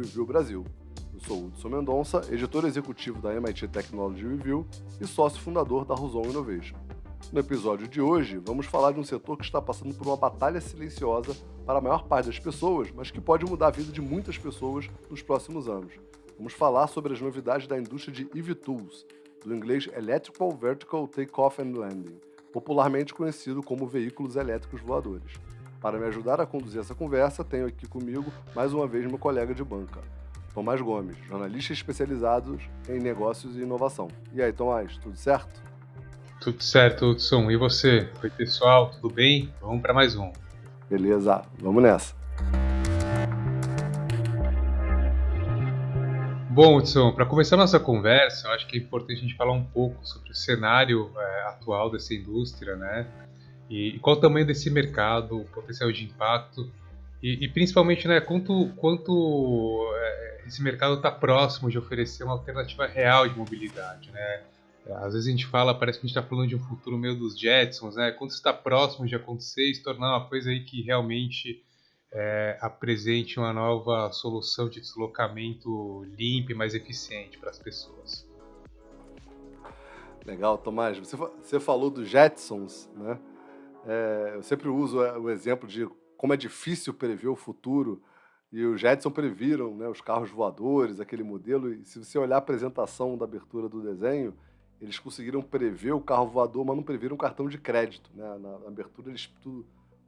Review Brasil. Eu sou o Hudson Mendonça, editor executivo da MIT Technology Review e sócio fundador da Huzon Innovation. No episódio de hoje, vamos falar de um setor que está passando por uma batalha silenciosa para a maior parte das pessoas, mas que pode mudar a vida de muitas pessoas nos próximos anos. Vamos falar sobre as novidades da indústria de eVTOLs, do inglês Electrical Vertical Takeoff and Landing, popularmente conhecido como veículos elétricos voadores. Para me ajudar a conduzir essa conversa, tenho aqui comigo, mais uma vez, meu colega de banca, Tomás Gomes, jornalista especializado em negócios e inovação. E aí, Tomás, tudo certo? Tudo certo, Hudson. E você? Oi, pessoal, tudo bem? Vamos para mais um. Beleza, vamos nessa. Bom, Hudson, para começar nossa conversa, eu acho que é importante a gente falar um pouco sobre o cenário atual dessa indústria, né? E qual o tamanho desse mercado, o potencial de impacto e principalmente, né, quanto esse mercado está próximo de oferecer uma alternativa real de mobilidade, né? Às vezes a gente fala, parece que a gente está falando de um futuro meio dos Jetsons, né? Quanto está próximo de acontecer e se tornar uma coisa aí que realmente apresente uma nova solução de deslocamento limpa e mais eficiente para as pessoas. Legal, Tomás. Você falou dos Jetsons, né? Eu sempre uso o exemplo de como é difícil prever o futuro, e os Jetsons previram, né, os carros voadores, aquele modelo, e se você olhar a apresentação da abertura do desenho, eles conseguiram prever o carro voador, mas não previram o cartão de crédito, né? Na abertura eles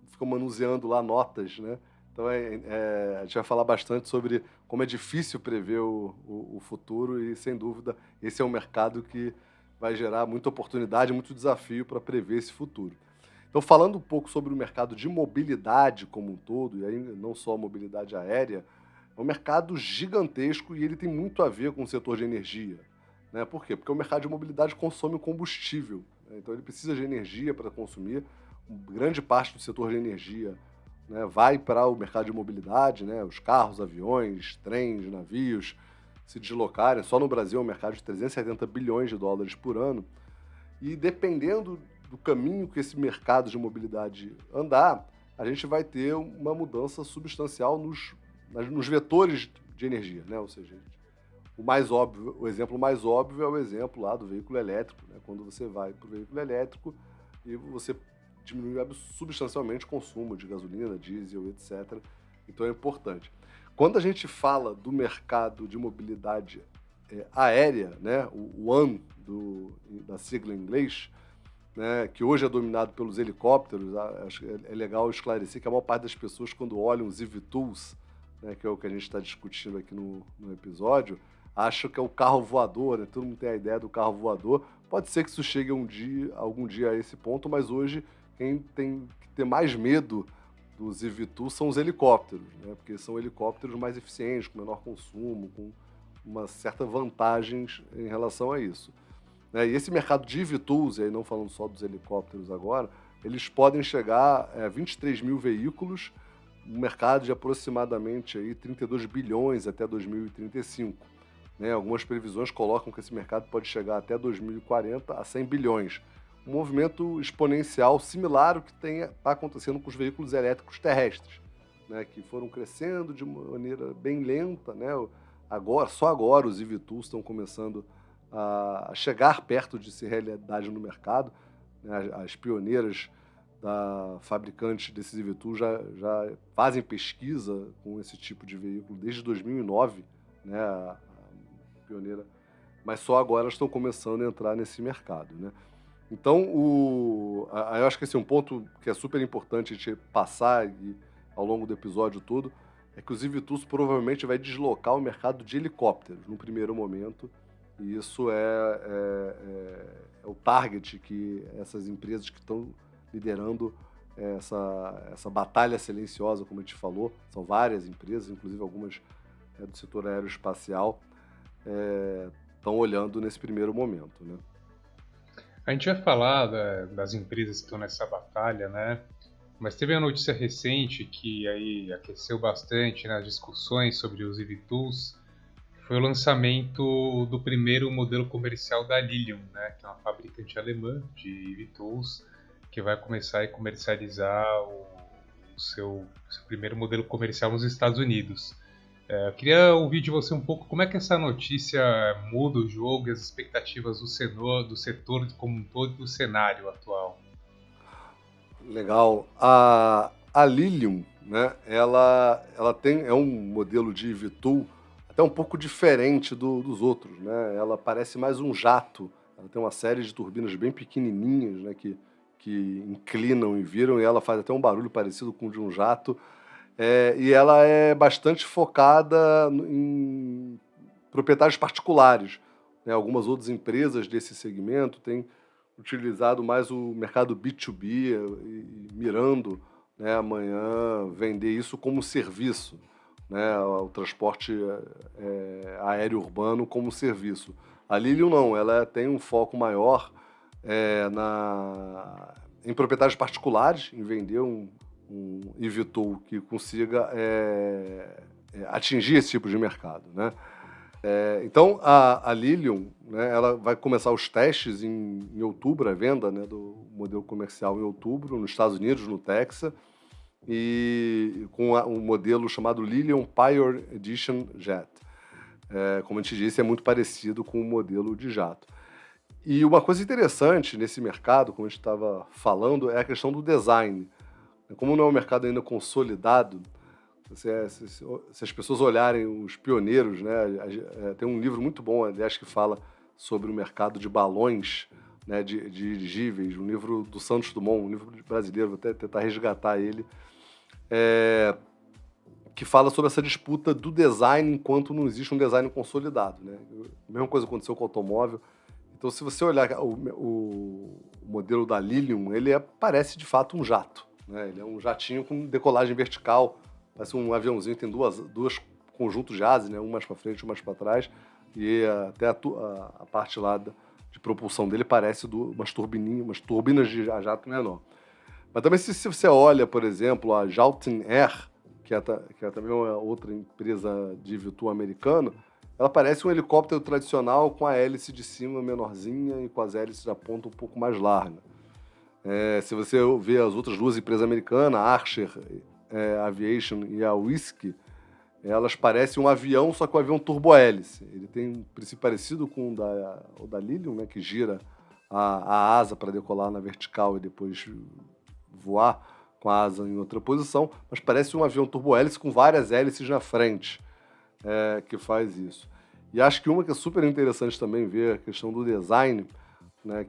ficam manuseando lá notas, né? Então a gente vai falar bastante sobre como é difícil prever o futuro e, sem dúvida, esse é um mercado que vai gerar muita oportunidade, muito desafio para prever esse futuro. Então, falando um pouco sobre o mercado de mobilidade como um todo, e aí não só a mobilidade aérea, é um mercado gigantesco e ele tem muito a ver com o setor de energia, né? Por quê? Porque o mercado de mobilidade consome combustível, né? Então ele precisa de energia para consumir. Grande parte do setor de energia, né, vai para o mercado de mobilidade, né? Os carros, aviões, trens, navios se deslocarem. Só no Brasil é um mercado de 370 bilhões de dólares por ano. E dependendo do caminho que esse mercado de mobilidade andar, a gente vai ter uma mudança substancial nos vetores de energia, né? Ou seja, o exemplo mais óbvio é o exemplo lá do veículo elétrico, né? Quando você vai para o veículo elétrico e você diminui substancialmente o consumo de gasolina, diesel, etc. Então é importante. Quando a gente fala do mercado de mobilidade aérea, né, o ONE, da sigla em inglês, né, que hoje é dominado pelos helicópteros, acho que é legal esclarecer que a maior parte das pessoas, quando olham os eVTOLs, né, que é o que a gente está discutindo aqui no episódio, acham que é o carro voador, né? Todo mundo tem a ideia do carro voador. Pode ser que isso chegue algum dia a esse ponto, mas hoje quem tem que ter mais medo dos eVTOLs são os helicópteros, né? Porque são helicópteros mais eficientes, com menor consumo, com uma certa vantagem em relação a isso. E esse mercado de eVTOLs, e aí não falando só dos helicópteros agora, eles podem chegar a 23 mil veículos, um mercado de aproximadamente aí 32 bilhões até 2035. Né? Algumas previsões colocam que esse mercado pode chegar até 2040 a 100 bilhões. Um movimento exponencial similar ao que está acontecendo com os veículos elétricos terrestres, né? Que foram crescendo de maneira bem lenta, né? Só agora os eVTOLs estão começando a chegar perto de ser realidade no mercado, né? As pioneiras da fabricante desses eVTOLs já fazem pesquisa com esse tipo de veículo desde 2009, né? A pioneira, mas só agora elas estão começando a entrar nesse mercado, né? Então, eu acho que esse é um ponto que é super importante a gente passar ao longo do episódio todo, é que os eVTOLs provavelmente vai deslocar o mercado de helicópteros no primeiro momento, e isso é o target que essas empresas que estão liderando essa batalha silenciosa, como a gente falou, são várias empresas, inclusive algumas do setor aeroespacial, estão olhando nesse primeiro momento, né? A gente vai falar das empresas que estão nessa batalha, né? Mas teve uma notícia recente que aí aqueceu bastante nas discussões sobre os eVTOLs, que foi o lançamento do primeiro modelo comercial da Lilium, né? Que é uma fabricante alemã de eVTOLs, que vai começar a comercializar o seu primeiro modelo comercial nos Estados Unidos. Eu queria ouvir de você um pouco como é que essa notícia muda o jogo e as expectativas do setor como um todo e do cenário atual. Legal. A Lilium, né, ela é um modelo de VTOL até um pouco diferente dos outros, né? Ela parece mais um jato. Ela tem uma série de turbinas bem pequenininhas, né, que inclinam e viram, e ela faz até um barulho parecido com o de um jato. E ela é bastante focada em proprietários particulares, né? Algumas outras empresas desse segmento têm utilizado mais o mercado B2B e mirando, né, amanhã vender isso como serviço, né, o transporte aéreo urbano como serviço. A Lilium não, ela tem um foco maior em proprietários particulares, em vender um eVTOL que consiga atingir esse tipo de mercado, né? Então, a Lilium, né, ela vai começar os testes em outubro, a venda, né, do modelo comercial em outubro, nos Estados Unidos, no Texas, e com um modelo chamado Lilium Pioneer Edition Jet. Como a gente disse, é muito parecido com o modelo de jato. E uma coisa interessante nesse mercado, como a gente estava falando, é a questão do design. Como não é um mercado ainda consolidado, se as pessoas olharem os pioneiros, né, tem um livro muito bom, aliás, que fala sobre o mercado de balões, né, de dirigíveis, um livro do Santos Dumont, um livro brasileiro, vou até tentar resgatar ele, que fala sobre essa disputa do design enquanto não existe um design consolidado, né? A mesma coisa aconteceu com o automóvel. Então, se você olhar o modelo da Lilium, ele parece de fato um jato, né? Ele é um jatinho com decolagem vertical, parece um aviãozinho que tem duas conjuntos de asas, né? Um mais para frente, um mais para trás, e até a parte lá de propulsão dele parece umas turbinas de jato menor. Mas também se você olha, por exemplo, a Jaltin Air, que é também uma outra empresa de VTOL americano, ela parece um helicóptero tradicional com a hélice de cima menorzinha e com as hélices da ponta um pouco mais larga. Se você vê as outras duas empresas americanas, a Archer Aviation e a Whiskey, elas parecem um avião, só que um avião turbohélice. Ele tem um princípio parecido com o da Lilium, né, que gira a asa para decolar na vertical e depois voar com a asa em outra posição, mas parece um avião turbohélice com várias hélices na frente que faz isso. E acho que uma que é super interessante também ver a questão do design, né,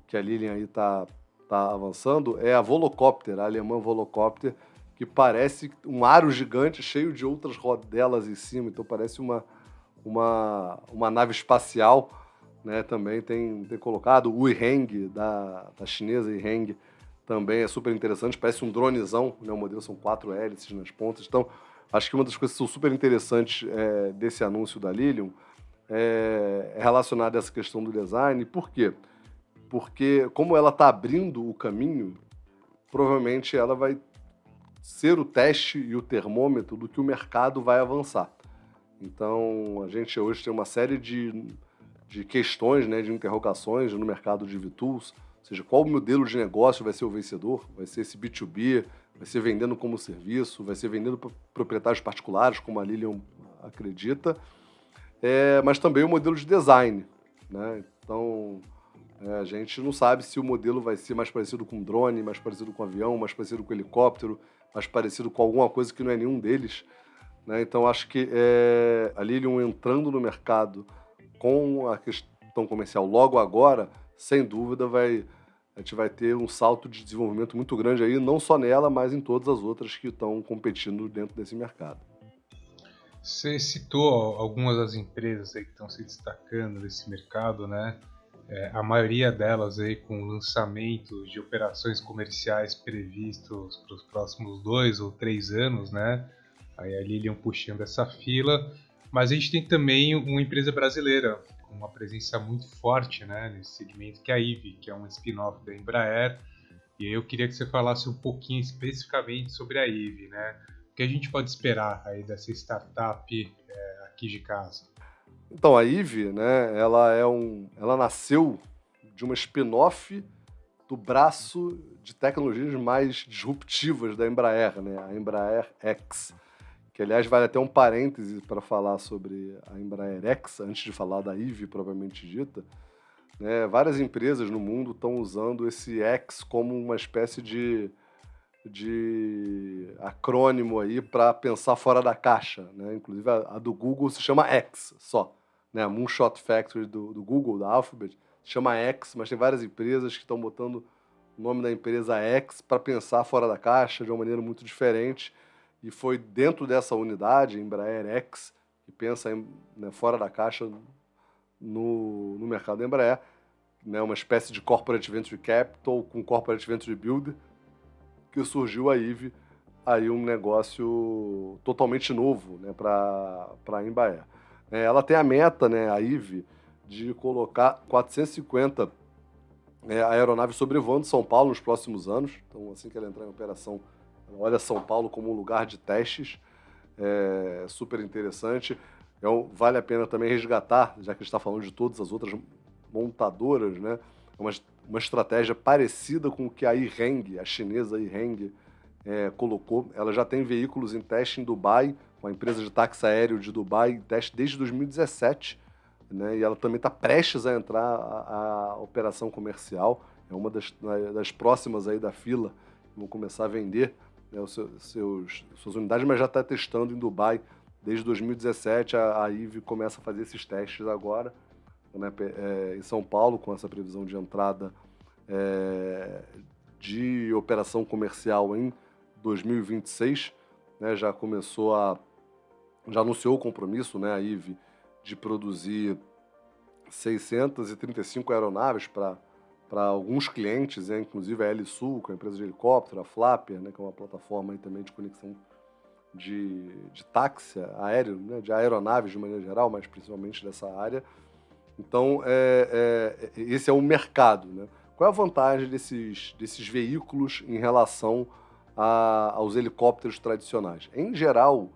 que a Lilium aí tá avançando, é a Volocopter, a alemã Volocopter, que parece um aro gigante cheio de outras rodelas em cima, então parece uma nave espacial, né? Também tem colocado o Yiheng, da chinesa Yiheng, também é super interessante, parece um dronezão, né? O modelo são 4 hélices nas pontas, então acho que uma das coisas que são super interessantes desse anúncio da Lilium é relacionada a essa questão do design. Por quê? Porque como ela está abrindo o caminho, provavelmente ela vai ser o teste e o termômetro do que o mercado vai avançar. Então, a gente hoje tem uma série de questões, né, de interrogações no mercado de VTools, ou seja, qual modelo de negócio vai ser o vencedor? Vai ser esse B2B? Vai ser vendendo como serviço? Vai ser vendendo para proprietários particulares, como a Lilium acredita? Mas também o modelo de design, né? Então, a gente não sabe se o modelo vai ser mais parecido com drone, mais parecido com avião, mais parecido com helicóptero, mais parecido com alguma coisa que não é nenhum deles, né? Então, acho que a Lilium entrando no mercado com a questão comercial logo agora, sem dúvida, a gente vai ter um salto de desenvolvimento muito grande aí, não só nela, mas em todas as outras que estão competindo dentro desse mercado. Você citou algumas das empresas aí que estão se destacando nesse mercado, né? A maioria delas aí com lançamentos de operações comerciais previstos para os próximos 2 ou 3 anos, né? Aí a Lilium puxando essa fila, mas a gente tem também uma empresa brasileira com uma presença muito forte, né, nesse segmento, que é a IVE, que é um spin-off da Embraer. E aí eu queria que você falasse um pouquinho especificamente sobre a IVE, né? O que a gente pode esperar aí dessa startup aqui de casa? Então, a IVE, né, ela nasceu de uma spin-off do braço de tecnologias mais disruptivas da Embraer, né, a Embraer X, que aliás vale até um parêntese para falar sobre a Embraer X, antes de falar da IVE propriamente dita, né? Várias empresas no mundo estão usando esse X como uma espécie de acrônimo aí para pensar fora da caixa, né? Inclusive a do Google se chama X só, né? A Moonshot Factory do Google, da Alphabet, se chama X, mas tem várias empresas que estão botando o nome da empresa X para pensar fora da caixa de uma maneira muito diferente, e foi dentro dessa unidade, Embraer X, que pensa né, fora da caixa no mercado da Embraer, né, uma espécie de Corporate Venture Capital com Corporate Venture Builder, que surgiu a IVE, aí um negócio totalmente novo, né, para a Embraer. Ela tem a meta, né, a IVE, de colocar 450 aeronaves sobrevoando São Paulo nos próximos anos. Então, assim que ela entrar em operação, ela olha São Paulo como um lugar de testes, super interessante. Vale a pena também resgatar, já que a gente está falando de todas as outras montadoras, né? Uma estratégia parecida com o que a Yiheng, a chinesa Yiheng, colocou. Ela já tem veículos em teste em Dubai, com a empresa de táxi aéreo de Dubai, em teste desde 2017, né? E ela também está prestes a entrar a operação comercial. É uma das próximas aí da fila, que vão começar a vender, né, suas unidades, mas já está testando em Dubai desde 2017. A IVE começa a fazer esses testes agora, né, em São Paulo, com essa previsão de entrada de operação comercial em 2026, né, já anunciou o compromisso, né, a IVE, de produzir 635 aeronaves para alguns clientes, né, inclusive a Helisul, que é a empresa de helicóptero, a Flapper, né, que é uma plataforma aí também de conexão de táxi aéreo, né, de aeronaves de maneira geral, mas principalmente dessa área. Então, esse é o mercado, né? Qual é a vantagem desses veículos em relação aos helicópteros tradicionais? Em geral,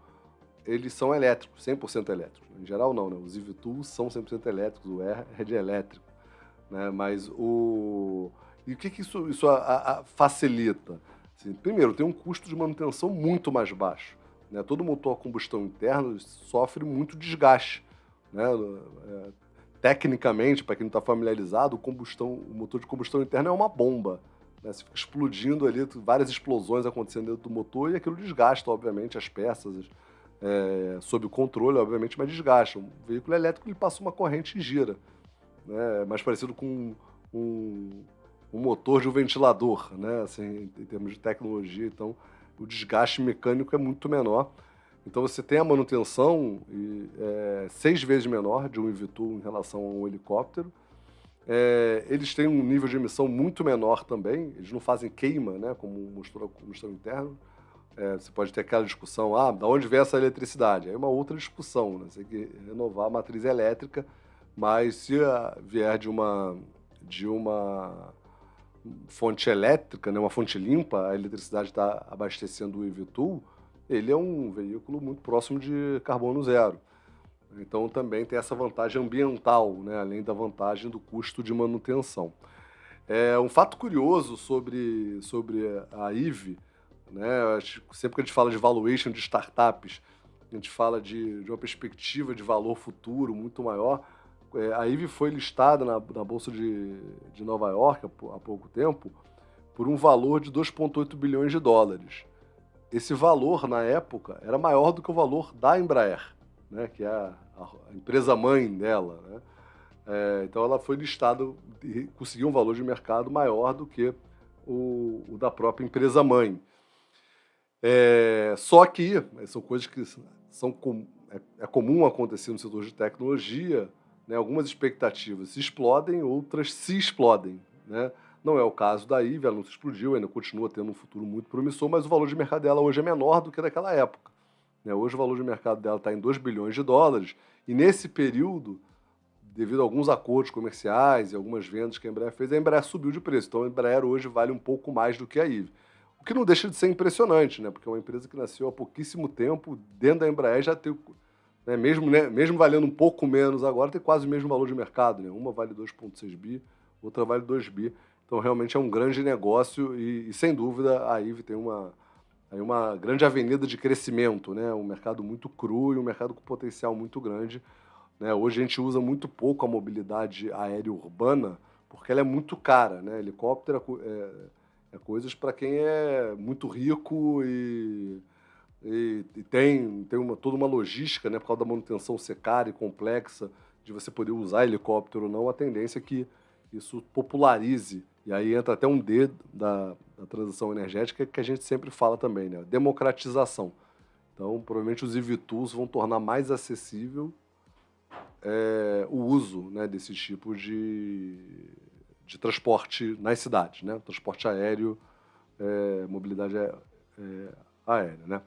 eles são elétricos, 100% elétricos. Em geral, não, né? Os eVTOLs são 100% elétricos, o Air é de elétrico, né? Mas E o que isso facilita? Assim, primeiro, tem um custo de manutenção muito mais baixo, né? Todo motor a combustão interna sofre muito desgaste, né? Tecnicamente, para quem não está familiarizado, o motor de combustão interna é uma bomba, né? Você fica explodindo ali, várias explosões acontecendo dentro do motor, e aquilo desgasta, obviamente, as peças, sob o controle, obviamente, mas desgasta. Um veículo elétrico, ele passa uma corrente e gira, né? É mais parecido com um motor de um ventilador, né? Assim, em termos de tecnologia. Então, o desgaste mecânico é muito menor. Então, você tem a manutenção 6 vezes menor de um eVTOL em relação a um helicóptero. Eles têm um nível de emissão muito menor também. Eles não fazem queima, né, como um motor a combustão interna. Você pode ter aquela discussão, da onde vem essa eletricidade? Aí é uma outra discussão, né? Você tem que renovar a matriz elétrica, mas se vier de uma fonte elétrica, né, uma fonte limpa, a eletricidade está abastecendo o eVTOL, ele é um veículo muito próximo de carbono zero. Então também tem essa vantagem ambiental, né, além da vantagem do custo de manutenção. Um fato curioso sobre a IVE, né, sempre que a gente fala de valuation de startups, a gente fala de uma perspectiva de valor futuro muito maior. A IVE foi listada na Bolsa de Nova York há pouco tempo por um valor de 2,8 bilhões de dólares. Esse valor, na época, era maior do que o valor da Embraer, né, que é a empresa mãe dela, né? Então ela foi listada e conseguiu um valor de mercado maior do que o da própria empresa mãe. Só que são coisas que é comum acontecer no setor de tecnologia, né? Algumas expectativas se explodem, outras se explodem, né? Não é o caso da IVE, ela não se explodiu, ainda continua tendo um futuro muito promissor, mas o valor de mercado dela hoje é menor do que naquela época, né? Hoje o valor de mercado dela está em 2 bilhões de dólares, e nesse período, devido a alguns acordos comerciais e algumas vendas que a Embraer fez, a Embraer subiu de preço. Então a Embraer hoje vale um pouco mais do que a IVE. O que não deixa de ser impressionante, né? Porque é uma empresa que nasceu há pouquíssimo tempo, dentro da Embraer já tem, né, mesmo valendo um pouco menos agora, tem quase o mesmo valor de mercado, né? Uma vale 2,6 bi, outra vale 2 bi. Então realmente é um grande negócio e sem dúvida a IVE tem uma aí uma grande avenida de crescimento, né? Um mercado muito cru e um mercado com potencial muito grande, né? Hoje a gente usa muito pouco a mobilidade aérea urbana porque ela é muito cara, né? Helicóptero é coisas para quem é muito rico e tem toda uma logística, né? Por causa da manutenção ser cara e complexa, de você poder usar helicóptero ou não, a tendência é que isso popularize. E aí entra até um D da transição energética que a gente sempre fala também, né? Democratização. Então, provavelmente os eVTOLs vão tornar mais acessível o uso, né, desse tipo de transporte nas cidades, né? Transporte aéreo, mobilidade aérea, né?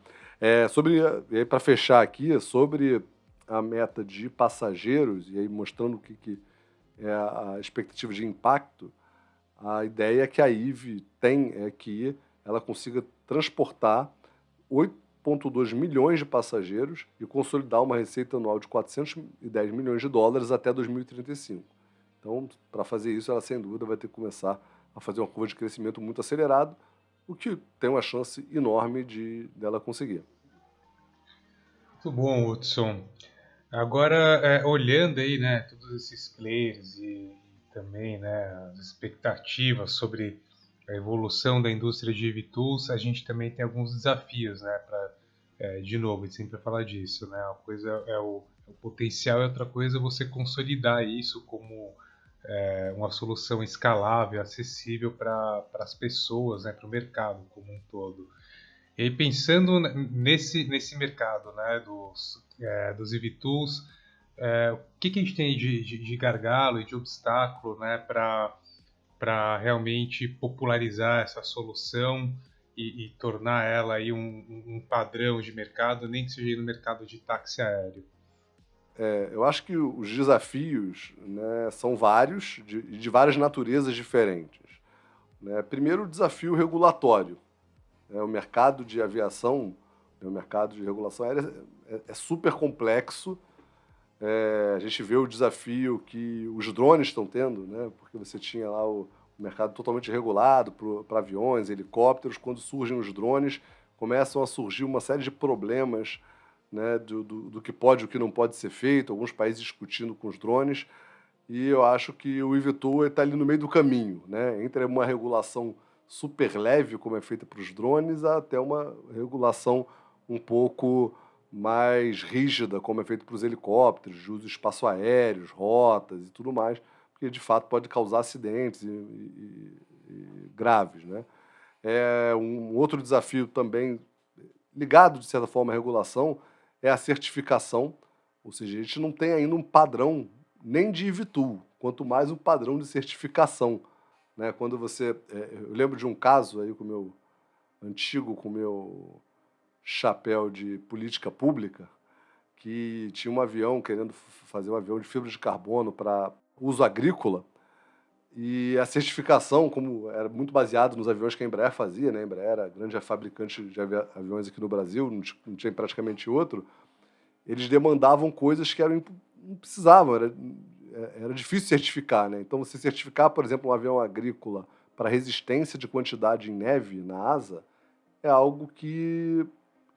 E aí para fechar aqui, sobre a meta de passageiros, e aí mostrando o que é a expectativa de impacto, a ideia que a IVE tem é que ela consiga transportar 8,2 milhões de passageiros e consolidar uma receita anual de 410 milhões de dólares até 2035. Então, para fazer isso, ela sem dúvida vai ter que começar a fazer uma curva de crescimento muito acelerado, o que tem uma chance enorme dela conseguir. Muito bom, Hudson. Agora, olhando aí, né, todos esses players e também, né, as expectativas sobre a evolução da indústria de eVTOLs, a gente também tem alguns desafios, né, de novo, a gente sempre vai falar disso, né, uma coisa é o potencial e outra coisa é você consolidar isso como uma solução escalável, acessível para as pessoas, né, para o mercado como um todo. E aí, pensando nesse mercado, né, dos eVTOLs, o que a gente tem de gargalo e de obstáculo, né, para realmente popularizar essa solução e tornar ela aí um padrão de mercado, nem que seja no mercado de táxi aéreo? Eu acho que os desafios, né, são vários, de várias naturezas diferentes, né? Primeiro, o desafio regulatório. O mercado de aviação, o mercado de regulação aérea é super complexo. A gente vê o desafio que os drones estão tendo, né? Porque você tinha lá o mercado totalmente regulado para aviões, helicópteros. Quando surgem os drones, começam a surgir uma série de problemas, né? Do que pode e o que não pode ser feito, alguns países discutindo com os drones. E eu acho que o eVTOL está ali no meio do caminho, né? Entre uma regulação super leve, como é feita para os drones, até uma regulação um pouco mais rígida, como é feito para os helicópteros, de uso de espaço aéreos, rotas e tudo mais, porque de fato pode causar acidentes e graves, né? Um outro desafio também ligado, de certa forma, à regulação é a certificação, ou seja, a gente não tem ainda um padrão nem de eVTOL, quanto mais um padrão de certificação, né? Quando você... eu lembro de um caso aí com o meu chapéu de política pública, que tinha um avião querendo fazer um avião de fibra de carbono para uso agrícola, e a certificação, como era muito baseado nos aviões que a Embraer fazia, né? A Embraer era a grande fabricante de aviões aqui no Brasil, não tinha praticamente outro, eles demandavam coisas que não precisavam, era difícil certificar, né? Então, você certificar, por exemplo, um avião agrícola para resistência de quantidade em neve na asa é algo que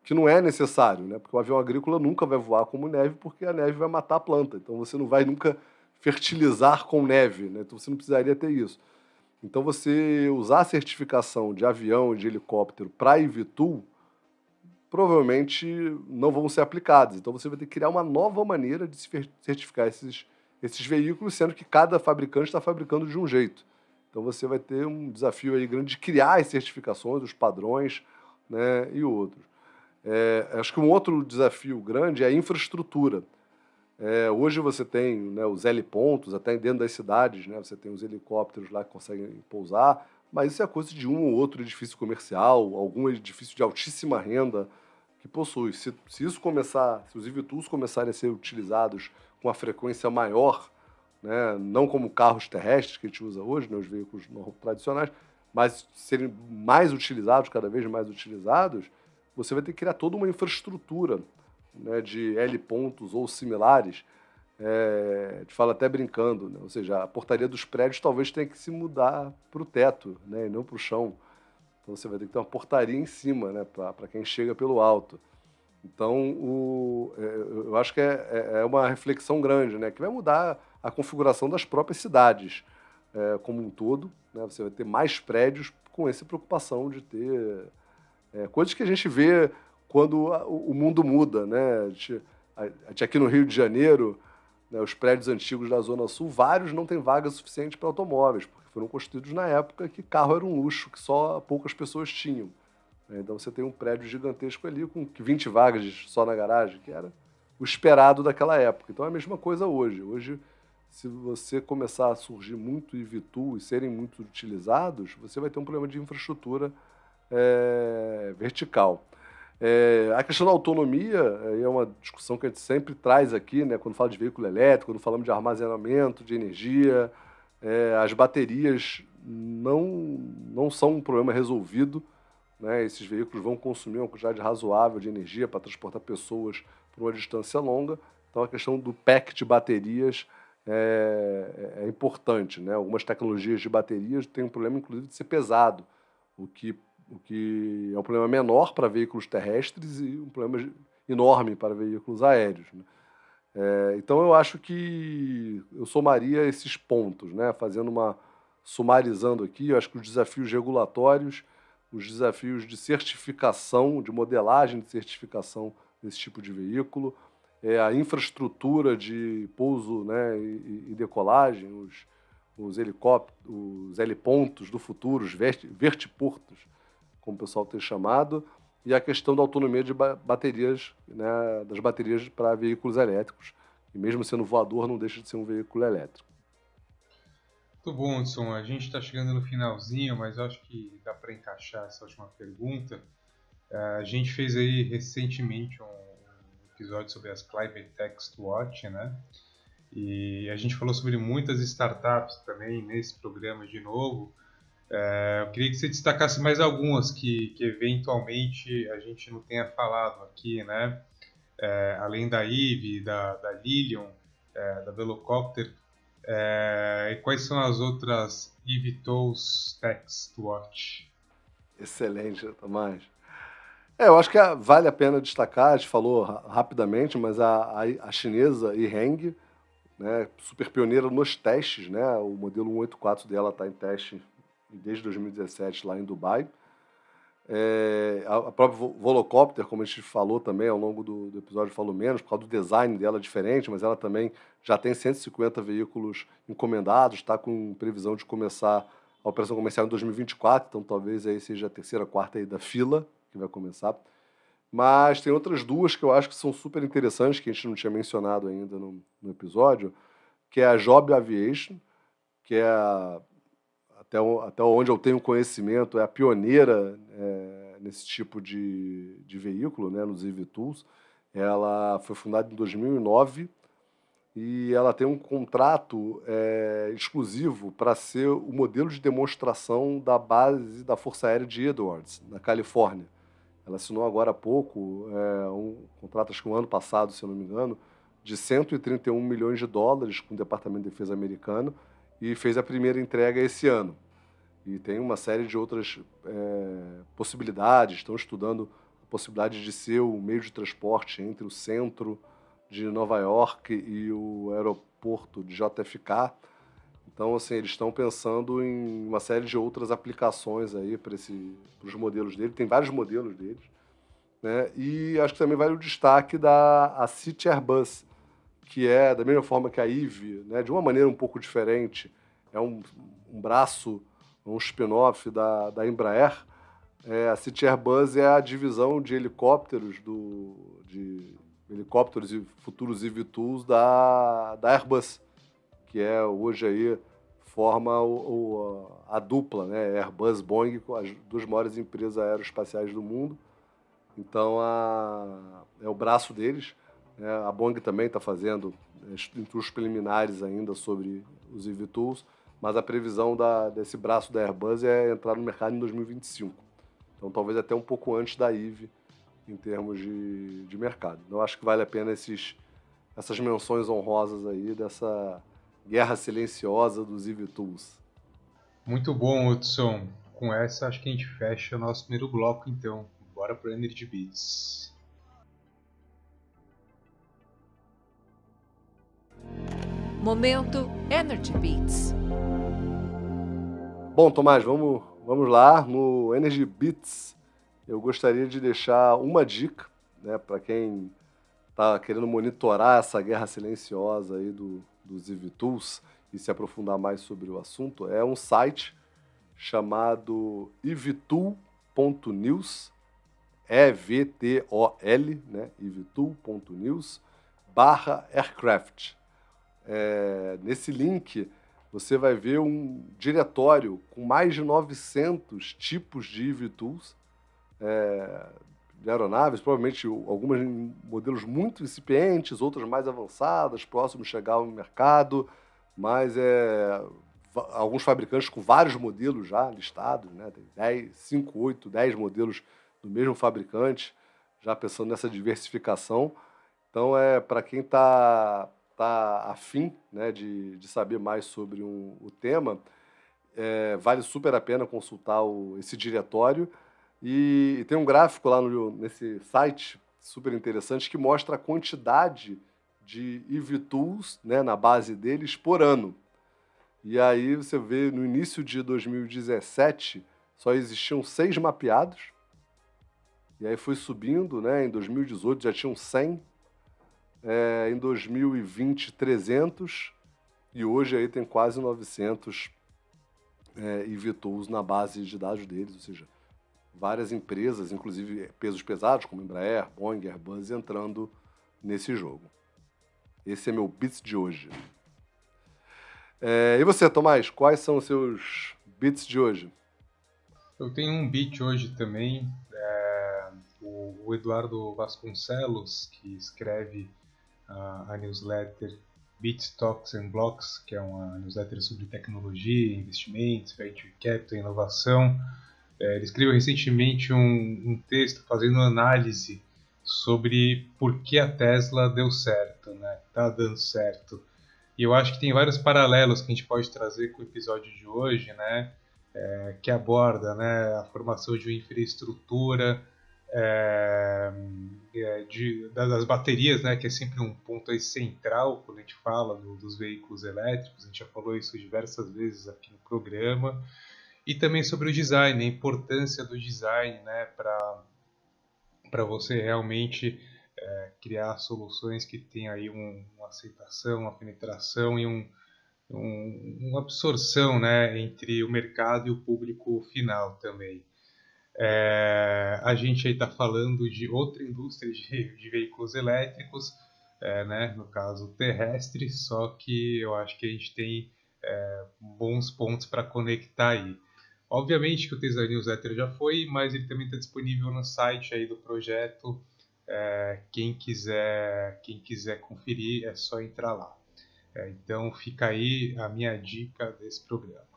não é necessário, né? Porque o avião agrícola nunca vai voar como neve, porque a neve vai matar a planta. Então, você não vai nunca fertilizar com neve, né? Então, você não precisaria ter isso. Então, você usar a certificação de avião e de helicóptero para eVTOL provavelmente não vão ser aplicados. Então, você vai ter que criar uma nova maneira de se certificar esses veículos, sendo que cada fabricante está fabricando de um jeito. Então, você vai ter um desafio aí grande de criar as certificações, os padrões, né, e outros. Acho que um outro desafio grande é a infraestrutura. Hoje você tem, né, os helipontos, até dentro das cidades, né, você tem os helicópteros lá que conseguem pousar, mas isso é coisa de um ou outro edifício comercial, algum edifício de altíssima renda que possui. Se isso começar, se os eVTOLs começarem a ser utilizados com uma frequência maior, né, não como carros terrestres que a gente usa hoje, né, os veículos tradicionais, mas serem mais utilizados, cada vez mais utilizados, você vai ter que criar toda uma infraestrutura, né, de helipontos ou similares. A gente fala até brincando, né? Ou seja, a portaria dos prédios talvez tenha que se mudar para o teto, né, e não para o chão. Então você vai ter que ter uma portaria em cima, né, para quem chega pelo alto. Então, eu acho que é uma reflexão grande, né, que vai mudar a configuração das próprias cidades como um todo. Né, você vai ter mais prédios com essa preocupação de ter coisas que a gente vê quando o mundo muda. Né? A gente aqui no Rio de Janeiro, né, os prédios antigos da Zona Sul, vários não têm vaga suficiente para automóveis, porque foram construídos na época que carro era um luxo que só poucas pessoas tinham. Então você tem um prédio gigantesco ali com 20 vagas só na garagem, que era o esperado daquela época. Então é a mesma coisa hoje. Hoje, se você começar a surgir muito EV-Tool e serem muito utilizados, você vai ter um problema de infraestrutura vertical. A questão da autonomia é uma discussão que a gente sempre traz aqui, né, quando fala de veículo elétrico, quando falamos de armazenamento de energia. As baterias não são um problema resolvido. Né? Esses veículos vão consumir uma quantidade razoável de energia para transportar pessoas por uma distância longa. Então, a questão do pack de baterias é importante. Né? Algumas tecnologias de baterias têm um problema, inclusive, de ser pesado, o que é um problema menor para veículos terrestres e um problema enorme para veículos aéreos. Né? Então, eu acho que eu somaria esses pontos, né? Sumarizando aqui, eu acho que os desafios regulatórios, os desafios de certificação, de modelagem de certificação desse tipo de veículo, a infraestrutura de pouso, né, e decolagem, os helicópteros, os helipontos do futuro, os vertiportos, como o pessoal tem chamado, e a questão da autonomia de baterias, né, das baterias para veículos elétricos. E mesmo sendo voador, não deixa de ser um veículo elétrico. Muito bom, Hudson. A gente está chegando no finalzinho, mas eu acho que dá para encaixar essa última pergunta. A gente fez aí recentemente um episódio sobre as Climate Techs to Watch, né? E a gente falou sobre muitas startups também nesse programa de novo. Eu queria que você destacasse mais algumas que eventualmente a gente não tenha falado aqui, né? Além da Eve, da Lilium, da Velocopter. E quais são as outras eVTOLs Techs to Watch? Excelente, Tomás. Eu acho que vale a pena destacar, a gente falou rapidamente, mas a chinesa Yiheng, né, super pioneira nos testes, né, o modelo 184 dela está em teste desde 2017 lá em Dubai. A própria Volocopter, como a gente falou também ao longo do episódio, falou menos, por causa do design dela diferente, mas ela também já tem 150 veículos encomendados, está com previsão de começar a operação comercial em 2024, então talvez aí seja a terceira, quarta aí da fila que vai começar. Mas tem outras duas que eu acho que são super interessantes, que a gente não tinha mencionado ainda no episódio, que é a Joby Aviation, que é até onde eu tenho conhecimento, é a pioneira nesse tipo de veículo, né, nos eVTOLs. Ela foi fundada em 2009 e ela tem um contrato exclusivo para ser o modelo de demonstração da base da Força Aérea de Edwards, na Califórnia. Ela assinou agora há pouco um contrato, acho que um ano passado, se eu não me engano, de 131 milhões de dólares com o Departamento de Defesa americano, e fez a primeira entrega esse ano. E tem uma série de outras possibilidades. Estão estudando a possibilidade de ser o meio de transporte entre o centro de Nova York e o aeroporto de JFK. Então, assim, eles estão pensando em uma série de outras aplicações aí para os modelos dele. Tem vários modelos deles. Né? E acho que também vale o destaque da City Airbus, que é, da mesma forma que a Eve, né, de uma maneira um pouco diferente, é um braço, um spin-off da Embraer. A City Airbus é a divisão de helicópteros, de helicópteros e futuros eVTOLs da Airbus, que hoje aí forma a dupla, né, Airbus-Boeing, as duas maiores empresas aeroespaciais do mundo. Então, é o braço deles. A Boeing também está fazendo estudos preliminares ainda sobre os eVTOLs, mas a previsão desse braço da Airbus é entrar no mercado em 2025. Então, talvez até um pouco antes da Eve, em termos de mercado. Então, eu acho que vale a pena essas menções honrosas aí dessa guerra silenciosa dos eVTOLs. Muito bom, Hudson. com essa, acho que a gente fecha o nosso primeiro bloco, então. Bora pro Energy Beats. Momento Energy Beats. Bom, Tomás, vamos lá. No Energy Beats, eu gostaria de deixar uma dica, né, para quem está querendo monitorar essa guerra silenciosa aí dos eVTools e se aprofundar mais sobre o assunto. É um site chamado evtool.news, EVTOL, né, evtool.news/aircraft. Nesse link você vai ver um diretório com mais de 900 tipos de eVTools, de aeronaves, provavelmente algumas em modelos muito incipientes, outras mais avançadas, próximos de chegar ao mercado, mas alguns fabricantes com vários modelos já listados, né? Tem 10, 5, 8, 10 modelos do mesmo fabricante, já pensando nessa diversificação. Então, para quem está afim, né, de saber mais sobre o tema, vale super a pena consultar esse diretório. E tem um gráfico lá nesse site super interessante que mostra a quantidade de eVTools, né, na base deles por ano. E aí você vê, no início de 2017, só existiam 6 mapeados. E aí foi subindo, né? Em 2018 já tinham 100. Em 2020, 300. E hoje aí tem quase 900 eVTools na base de dados deles. Ou seja, várias empresas, inclusive pesos pesados, como Embraer, Boeing, Airbus, entrando nesse jogo. Esse é meu Bits de hoje. E você, Tomás, quais são os seus bits de hoje? Eu tenho um bit hoje também. O Eduardo Vasconcelos, que escreve a newsletter Bits, Talks and Blocks, que é uma newsletter sobre tecnologia, investimentos, venture capital, inovação. Ele escreveu recentemente um texto fazendo análise sobre por que a Tesla deu certo, né? Está dando certo. E eu acho que tem vários paralelos que a gente pode trazer com o episódio de hoje, né? Que aborda, né, a formação de uma infraestrutura, das baterias, né, que é sempre um ponto aí central quando a gente fala dos veículos elétricos. A gente já falou isso diversas vezes aqui no programa. E também sobre o design, a importância do design, né, para você realmente criar soluções que tenham aí uma aceitação, uma penetração e uma absorção, né, entre o mercado e o público final também. A gente aí está falando de outra indústria de veículos elétricos, né, no caso terrestre, só que eu acho que a gente tem bons pontos para conectar aí. Obviamente que o Tesla Newsletter já foi, mas ele também está disponível no site aí do projeto. Quem quiser conferir, é só entrar lá. Então fica aí a minha dica desse programa.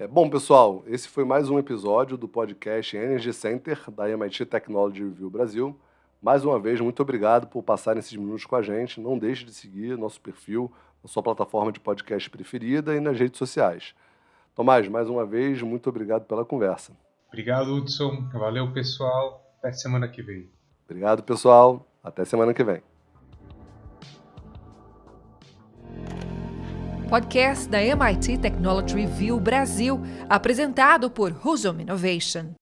Bom, pessoal, esse foi mais um episódio do podcast Energy Center da MIT Technology Review Brasil. Mais uma vez, muito obrigado por passar esses minutos com a gente. Não deixe de seguir nosso perfil na sua plataforma de podcast preferida e nas redes sociais. Tomás, mais uma vez, muito obrigado pela conversa. Obrigado, Hudson. Valeu, pessoal. Até semana que vem. Obrigado, pessoal. Até semana que vem. Podcast da MIT Technology Review Brasil, apresentado por Husum Innovation.